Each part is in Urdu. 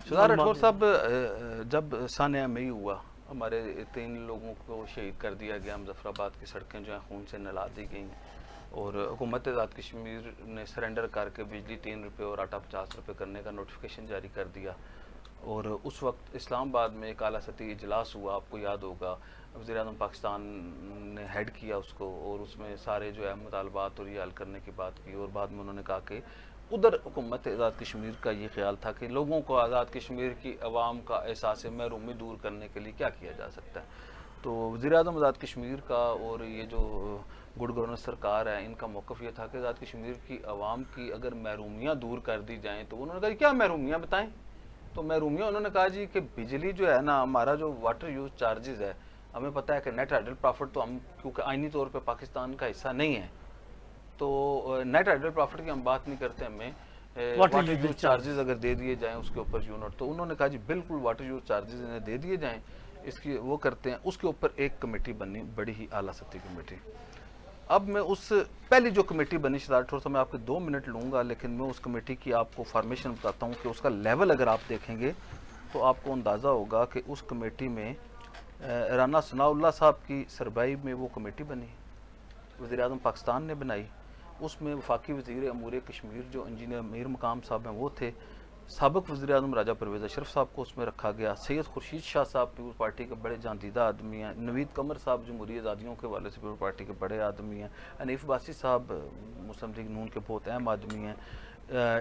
شہزاد راٹھور صاحب، جب سانحہ مئی ہوا، ہمارے 3 لوگوں کو شہید کر دیا گیا، مظفر آباد کی سڑکیں جو ہیں خون سے نہلا دی گئیں، اور حکومت آزاد کشمیر نے سرنڈر کر کے بجلی 3 روپے اور آٹا 50 روپے کرنے کا نوٹیفیکیشن جاری کر دیا. اور اس وقت اسلام آباد میں ایک اعلیٰ سطحی اجلاس ہوا، آپ کو یاد ہوگا، وزیر اعظم پاکستان نے ہیڈ کیا اس کو، اور اس میں سارے جو ہے مطالبات اور یہ حل کرنے کی بات کی. اور بعد میں انہوں نے کہا کہ ادھر حکومت آزاد کشمیر کا یہ خیال تھا کہ لوگوں کو آزاد کشمیر کی عوام کا احساس محرومی دور کرنے کے لیے کیا کیا جا سکتا ہے. تو وزیر اعظم آزاد کشمیر کا اور یہ جو گڈ گورننس سرکار ہے، ان کا موقف یہ تھا کہ آزاد کشمیر کی عوام کی اگر محرومیاں دور کر دی جائیں تو انہوں نے کہا کیا محرومیاں بتائیں. تو محرومیاں انہوں نے کہا جی کہ بجلی جو ہے نا، ہمارا جو واٹر یوز چارجز ہے، ہمیں پتہ ہے کہ نیٹ ہائیڈل پرافٹ تو ہم کیونکہ آئینی طور پہ پاکستان کا حصہ نہیں ہے، تو نیٹ ہائیڈل پرافٹ کی ہم بات نہیں کرتے، ہمیں واٹر یوز چارجز اگر دے دیے جائیں اس کے اوپر یونٹ. تو انہوں نے کہا جی بالکل واٹر یوز چارجز انہیں دے دیے جائیں، اس کی وہ کرتے ہیں. اس کے اوپر ایک کمیٹی بنی، بڑی ہی اعلیٰ سطحی کمیٹی. اب میں اس پہلی جو کمیٹی بنی شہزاد راٹھور صاحب، میں آپ کے 2 منٹ لوں گا، لیکن میں اس کمیٹی کی آپ کو فارمیشن بتاتا ہوں کہ اس کا لیول اگر آپ دیکھیں گے تو آپ کو اندازہ ہوگا کہ اس کمیٹی میں رانا ثناء اللہ صاحب کی سربراہی میں وہ کمیٹی بنی، وزیر اعظم پاکستان نے بنائی. اس میں وفاقی وزیر امور کشمیر جو انجینئر میر مقام صاحب ہیں وہ تھے، سابق وزیر اعظم راجہ پرویز اشرف صاحب کو اس میں رکھا گیا، سید خورشید شاہ صاحب پیپلز پارٹی کے بڑے جاندیدہ آدمی ہیں، نوید قمر صاحب جمہوری آزادیوں کے حوالے سے پیپلز پارٹی کے بڑے آدمی ہیں، حنیف باسی صاحب مسلم لیگ نون کے بہت اہم آدمی ہیں.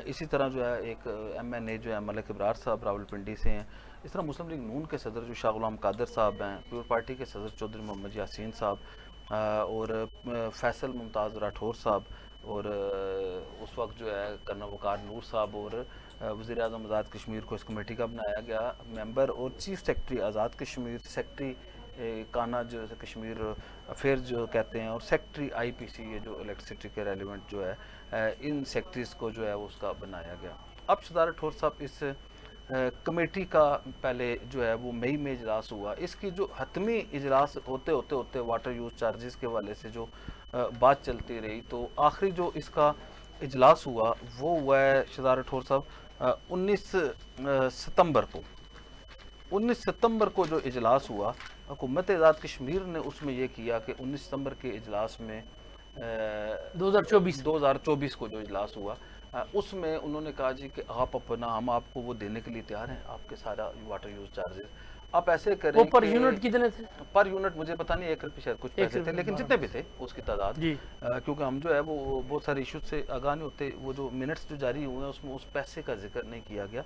اسی طرح جو ہے ایک ایم این اے جو ہے ملک ابرار صاحب راولپنڈی سے ہیں. اس طرح مسلم لیگ نون کے صدر جو شاہ غلام قادر صاحب ہیں، پیپلز پارٹی کے صدر چودھری محمد یاسین صاحب، اور فیصل ممتاز راٹھور صاحب، اور اس وقت جو ہے کرنل وقار نور صاحب، اور وزیر اعظم آزاد کشمیر کو اس کمیٹی کا بنایا گیا ممبر، اور chief secretary Azad Kashmir, secretary کانا جو کشمیر افیئر جو کہتے ہیں، اور سیکرٹری آئی پی سی، یہ جو الیکٹرسٹی کے ریلیونٹ جو ہے، ان سیکرٹریز کو جو ہے اس کا بنایا گیا. اب شہزاد راٹھور صاحب، اس کمیٹی کا پہلے جو ہے وہ مئی میں اجلاس ہوا. اس کی جو حتمی اجلاس ہوتے واٹر یوز چارجز کے حوالے سے جو بات چلتی رہی، تو آخری جو اس کا اجلاس ہوا وہ ہوا ہے شہزاد راٹھور صاحب 19 ستمبر کو. 19 ستمبر کو جو اجلاس ہوا، حکومت آزاد کشمیر نے اس میں یہ کیا کہ 19 ستمبر کے اجلاس میں 2024 کو جو اجلاس ہوا، اس میں انہوں نے کہا جی کہ آپ اپنا، ہم آپ کو وہ دینے کے لیے تیار ہیں، آپ کے سارا واٹر یوز چارجز آپ ایسے کریں. وہ پر یونٹ کتنے تھے؟ پر یونٹ مجھے پتہ نہیں، 1 روپے شاید کچھ پیسے تھے، لیکن جتنے بھی تھے اس کی تعداد، جی کیونکہ ہم جو ہے وہ بہت سارے ایشوز سے آگاہ نہیں ہوتے، وہ جو منٹس جو جاری ہوئے ہیں اس میں اس پیسے کا ذکر نہیں کیا گیا.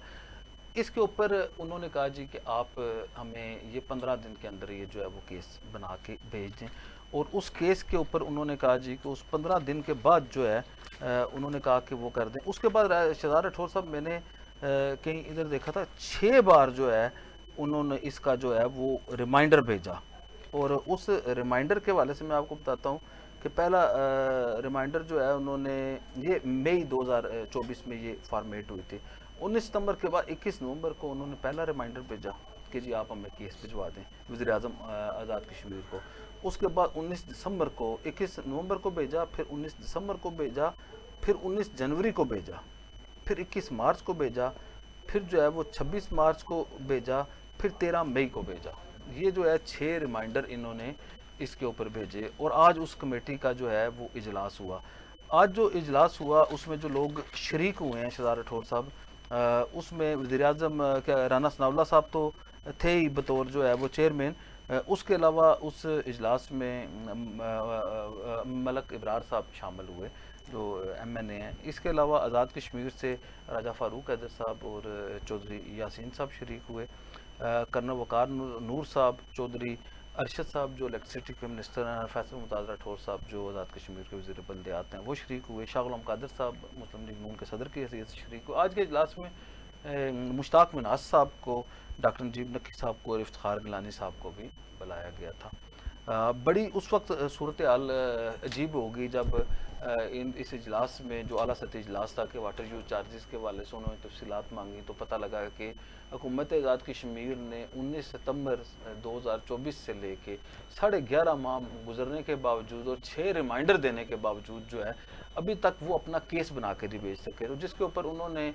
اس کے اوپر انہوں نے کہا جی کہ آپ ہمیں یہ 15 دن کے اندر یہ جو ہے وہ کیس بنا کے بھیج دیں. اور اس کیس کے اوپر انہوں نے کہا جی کہ اس 15 دن کے بعد جو ہے انہوں نے کہا کہ وہ کر دیں. اس کے بعد شہزاد راٹھور صاحب، میں نے کہیں ادھر دیکھا تھا 6 بار جو ہے انہوں نے اس کا جو ہے وہ ریمائنڈر بھیجا. اور اس ریمائنڈر کے حوالے سے میں آپ کو بتاتا ہوں کہ پہلا ریمائنڈر جو ہے انہوں نے، یہ مئی 2024 میں یہ فارمیٹ ہوئی تھی. 19 ستمبر کے بعد 21 نومبر کو انہوں نے پہلا ریمائنڈر بھیجا کہ جی آپ ہمیں کیس بھجوا دیں، وزیر اعظم آزاد کشمیر کو. اس کے بعد 19 دسمبر کو، 21 نومبر کو بھیجا، پھر 19 دسمبر کو بھیجا، پھر 19 جنوری کو بھیجا، پھر 21 مارچ کو بھیجا، پھر جو ہے وہ 26 مارچ کو بھیجا، پھر 13 مئی کو بھیجا. یہ جو ہے 6 ریمائنڈر انہوں نے اس کے اوپر بھیجے. اور آج اس کمیٹی کا جو ہے وہ اجلاس ہوا. آج جو اجلاس ہوا اس میں جو لوگ شریک ہوئے ہیں شہزاد راٹھور صاحب، اس میں وزیر اعظم رانا ثناء اللہ صاحب تو تھے ہی بطور جو ہے وہ چیئرمین. اس کے علاوہ اس اجلاس میں ملک ابرار صاحب شامل ہوئے جو ایم این اے ہیں. اس کے علاوہ آزاد کشمیر سے راجہ فاروق حیدر صاحب اور چودھری یاسین صاحب شریک ہوئے. کرنل وقار نور صاحب، چودھری ارشد صاحب جو الیکٹرسٹی کے منسٹر ہیں، فیصل ممتاز راٹھور صاحب جو آزاد کشمیر کے وزیر بلدیات ہیں وہ شریک ہوئے. شاہ غلام قادر صاحب مسلم لیگ نون کے صدر کی حیثیت سے شریک ہوئے. آج کے اجلاس میں مشتاق مناز صاحب کو، ڈاکٹر نجیب نقی صاحب کو اور افتخار گیلانی صاحب کو بھی بلایا گیا تھا. بڑی اس وقت صورتحال عجیب ہوگی جب اس اجلاس میں جو اعلیٰ سطحی اجلاس تھا کہ واٹر یوز چارجز کے حوالے سے انہوں نے تفصیلات مانگی، تو پتہ لگا کہ حکومت آزاد کشمیر نے 19 ستمبر 2024 سے لے کے 11.5 ماہ گزرنے کے باوجود اور 6 ریمائنڈر دینے کے باوجود جو ہے ابھی تک وہ اپنا کیس بنا کے نہیں بھیج سکے، جس کے اوپر انہوں نے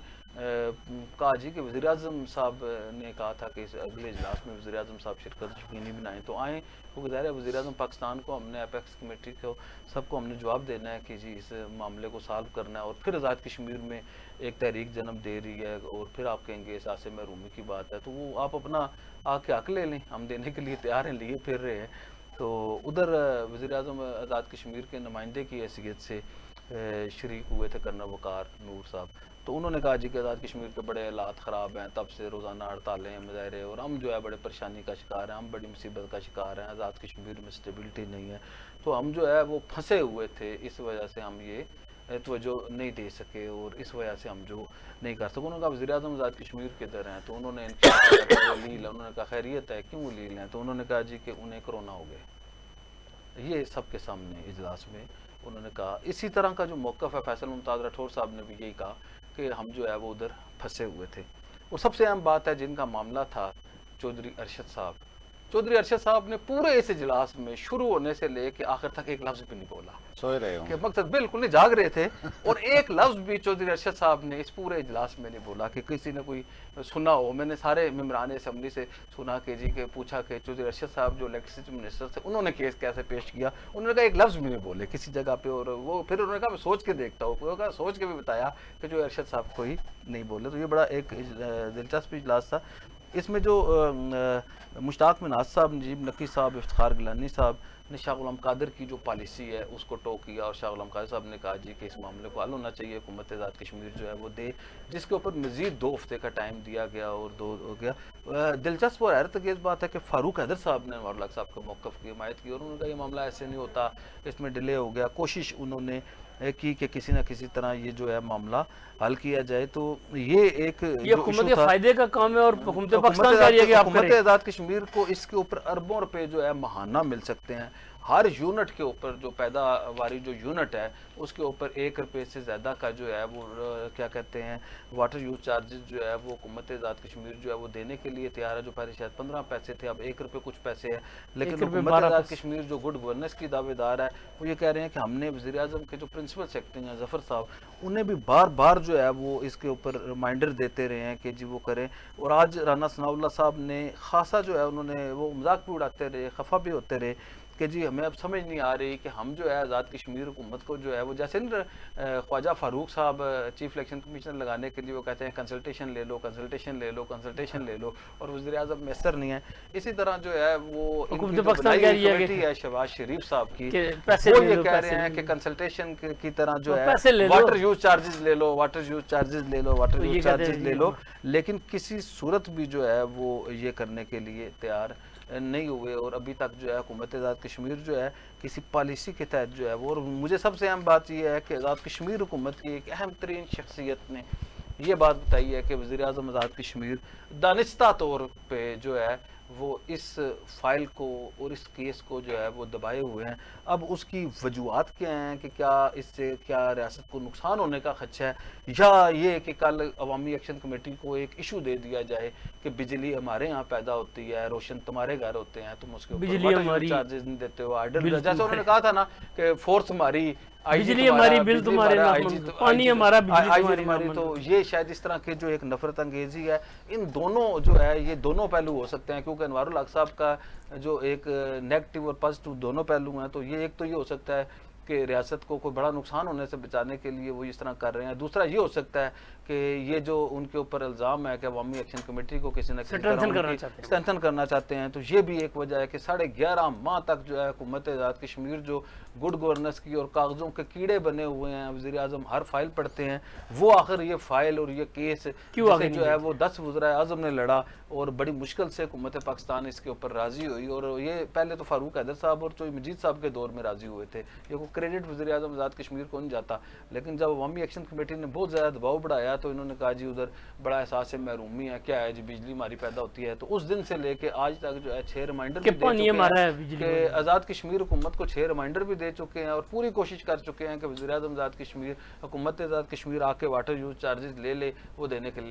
کہا جی کہ وزیر اعظم صاحب نے کہا تھا کہ اس اگلے اجلاس میں وزیر اعظم صاحب شرکت یقینی بنائیں، تو آئیں، کیونکہ ظاہر ہے وزیر اعظم پاکستان کو ہم نے اپیکس کمیٹی کو سب کو ہم نے جواب دینا ہے کہ جی اس معاملے کو سالو کرنا ہے، اور پھر آزاد کشمیر میں ایک تحریک جنم دے رہی ہے، اور پھر آپ کہیں گے احساس محرومی کی بات ہے، تو وہ آپ اپنا آ کے حق لے لیں، ہم دینے کے لیے تیار ہیں، لیے پھر رہے ہیں۔ تو ادھر وزیر اعظم آزاد کشمیر کے نمائندے کی حیثیت سے شریک ہوئے تھے کرنل وقار نور صاحب، تو انہوں نے کہا جی کہ آزاد کشمیر کے بڑے حالات خراب ہیں، تب سے روزانہ ہڑتالیں مظاہرے، اور ہم جو ہے بڑے پریشانی کا شکار ہیں، ہم بڑی مصیبت کا شکار ہیں، آزاد کشمیر میں اسٹیبلٹی نہیں ہے، تو ہم جو ہے وہ پھنسے ہوئے تھے، اس وجہ سے ہم یہ توجہ نہیں دے سکے، اور اس وجہ سے ہم جو نہیں کر سکے۔ انہوں نے کہا وزیر اعظم آزاد کشمیر کدھر ہیں، تو انہوں نے انہوں نے کہا خیریت ہے، کیوں لیل ہیں، تو انہوں نے کہا جی کہ انہیں کرونا ہو گیا، یہ سب کے سامنے اجلاس میں انہوں نے کہا۔ اسی طرح کا جو موقف ہے فیصل ممتاز راٹھور صاحب نے بھی یہی کہا کہ ہم جو ہے وہ ادھر پھنسے ہوئے تھے، اور سب سے اہم بات ہے جن کا معاملہ تھا چودھری ارشد صاحب۔ چودھری ارشد صاحب نے پورے اس اجلاس میں شروع ہونے سے لے کے آخر تک ایک لفظ بھی نہیں بولا، سوئے رہے ہوں کہ مقصد بالکل نہیں، جاگ رہے تھے، اور ایک لفظ بھی چودھری ارشد صاحب نے اس پورے اجلاس میں نہیں بولا کہ کسی نے کوئی سنا ہو۔ میں نے سارے ممبران اسمبلی سے سنا کہ جی کہ پوچھا کہ چودھری ارشد صاحب جو الیکٹریسٹی منسٹر تھے انہوں نے کیس کیسے پیش کیا، انہوں نے کہا ایک لفظ بھی نہیں بولے کسی جگہ پہ، اور وہ پھر انہوں نے کہا میں سوچ کے دیکھتا ہوں، انہوں نے کہا سوچ کے بھی بتایا کہ جو ارشد صاحب کوئی نہیں بولے۔ تو یہ بڑا ایک دلچسپ اجلاس تھا۔ اس میں جو مشتاق منہاج صاحب، نجیب نقی صاحب، افتخار گیلانی صاحب نے شاہ غلام قادر کی جو پالیسی ہے اس کو ٹو کیا، اور شاہ غلام قادر صاحب نے کہا جی کہ اس معاملے کو حل ہونا چاہیے، حکومت آزاد کشمیر جو ہے وہ دے، جس کے اوپر مزید 2 ہفتے کا ٹائم دیا گیا، اور 2 ہو گیا۔ دلچسپ اور حیرت انگیز بات ہے کہ فاروق حیدر صاحب نے انوار الحق صاحب کے موقف کی حمایت کی، اور انہوں نے کہا یہ معاملہ ایسے نہیں ہوتا، اس میں ڈیلے ہو گیا، کوشش انہوں نے کی کہ کسی نہ کسی طرح یہ جو ہے معاملہ حل کیا جائے۔ تو یہ ایک یہ حکومت کے فائدے کا کام ہے، اور حکومت پاکستان کا یہ کہ آپ حکومت آزاد کشمیر کو اس کے اوپر اربوں روپے جو ہے ماہانہ مل سکتے ہیں، ہر یونٹ کے اوپر جو پیداواری جو یونٹ ہے اس کے اوپر 1 روپے سے زیادہ کا جو ہے وہ کیا کہتے ہیں واٹر یوز چارجز جو ہے وہ حکومت آزاد کشمیر جو ہے وہ دینے کے لیے تیار ہے، جو پہلے شاید 15 پیسے تھے، اب 1 روپے کچھ پیسے ہے، لیکن حکومت آزاد کشمیر جو گڈ گورننس کی دعوے دار ہے وہ یہ کہہ رہے ہیں کہ ہم نے وزیر اعظم کے جو پرنسپل سیکرٹری ہیں ظفر صاحب انہیں بھی بار بار جو ہے وہ اس کے اوپر ریمائنڈر دیتے رہے ہیں کہ جی وہ کریں، اور آج رانا ثناء اللہ صاحب نے خاصا جو ہے انہوں نے وہ مذاق بھی اڑاتے رہے، خفا بھی ہوتے رہے کہ جی ہمیں اب سمجھ نہیں آ رہی کہ ہم جو ہے آزاد کشمیر حکومت کو جو ہے وہ جیسے خواجہ فاروق صاحب چیف الیکشن کمیشنر لگانے کے لیے وہ کہتے ہیں کنسلٹیشن لے لو، کنسلٹیشن لے لو، کنسلٹیشن لے لو، اور وزیر اعظم میسر نہیں ہے۔ اسی طرح جو ہے وہ حکومت پاکستان کہہ رہی کمیٹی ہے شہباز شریف صاحب کی، وہ یہ کہہ رہے ہیں کہ کنسلٹیشن کی طرح جو ہے واٹر یوز چارجز لے لو، واٹر یوز چارجز لے لو، واٹر یوز چارجز لے لو، لیکن کسی صورت بھی جو ہے وہ یہ کرنے کے لیے تیار نہیں ہوئے، اور ابھی تک جو ہے حکومت آزاد کشمیر جو ہے کسی پالیسی کے تحت جو ہے وہ، اور مجھے سب سے اہم بات یہ ہے کہ آزاد کشمیر حکومت کی ایک اہم ترین شخصیت نے یہ بات بتائی ہے کہ وزیر اعظم آزاد کشمیر دانستہ طور پہ جو ہے وہ اس فائل کو اور اس کیس کو جو ہے وہ دبائے ہوئے ہیں۔ اب اس کی وجوہات کیا ہیں کہ کیا اس سے کیا ریاست کو نقصان ہونے کا خدشہ ہے، یا یہ کہ کل عوامی ایکشن کمیٹی کو ایک ایشو دے دیا جائے کہ بجلی ہمارے یہاں پیدا ہوتی ہے، روشن تمہارے گھر ہوتے ہیں، تم اس کے اوپر چارجز نہیں دیتے ہو، آئیڈل جیسے انہوں نے کہا تھا نا کہ فورس ہماری، بجلی ہماری، بل تمہارے، پانی ہمارا، بجلی ہماری، تو یہ شاید اس طرح کے جو ایک نفرت انگیزی ہے، ان دونوں جو ہے یہ دونوں پہلو ہو سکتے ہیں، کیونکہ انوار الحق صاحب کا جو ایک نیگیٹو اور پازیٹو دونوں پہلو ہیں، تو یہ ایک تو یہ ہو سکتا ہے کہ ریاست کو کوئی بڑا نقصان ہونے سے بچانے کے لیے وہ اس طرح کر رہے ہیں، دوسرا یہ ہو سکتا ہے کہ یہ جو ان کے اوپر الزام ہے کہ عوامی ایکشن کمیٹی کو کسی نہ کسی طرح اسٹرینتھن کرنا چاہتے ہیں، تو یہ بھی ایک وجہ ہے کہ 11.5 ماہ تک جو ہے حکومت آزاد کشمیر جو گڈ گورننس کی اور کاغذوں کے کیڑے بنے ہوئے ہیں، وزیر اعظم ہر فائل پڑھتے ہیں، وہ آخر یہ فائل اور یہ کیس جسے جو ہے وہ 10 وزرائے اعظم نے لڑا، اور بڑی مشکل سے حکومت پاکستان اس کے اوپر راضی ہوئی، اور یہ پہلے تو فاروق حیدر صاحب اور چوئی مجید صاحب کے دور میں راضی ہوئے تھے، یہ کو کریڈٹ وزیر اعظم آزاد کشمیر کو نہیں جاتا، لیکن جب عوامی ایکشن کمیٹی نے بہت زیادہ دباؤ بڑھایا تو انہوں نے کہا جی ادھر بڑا احساس محرومی ہے، کیا ہے جی بجلی ہماری پیدا ہوتی ہے، تو اس دن سے لے کے آج تک جو ہے 6 ریمائنڈر بھی دے چکے ہیں کہ آزاد کشمیر حکومت کو 6 ریمائنڈر بھی دے چکے ہیں، اور پوری کوشش کر چکے ہیں کہ وزیر اعظم آزاد کشمیر، حکومت آزاد کشمیر آ کے واٹر یوز چارجز لے وہ دینے کے لیے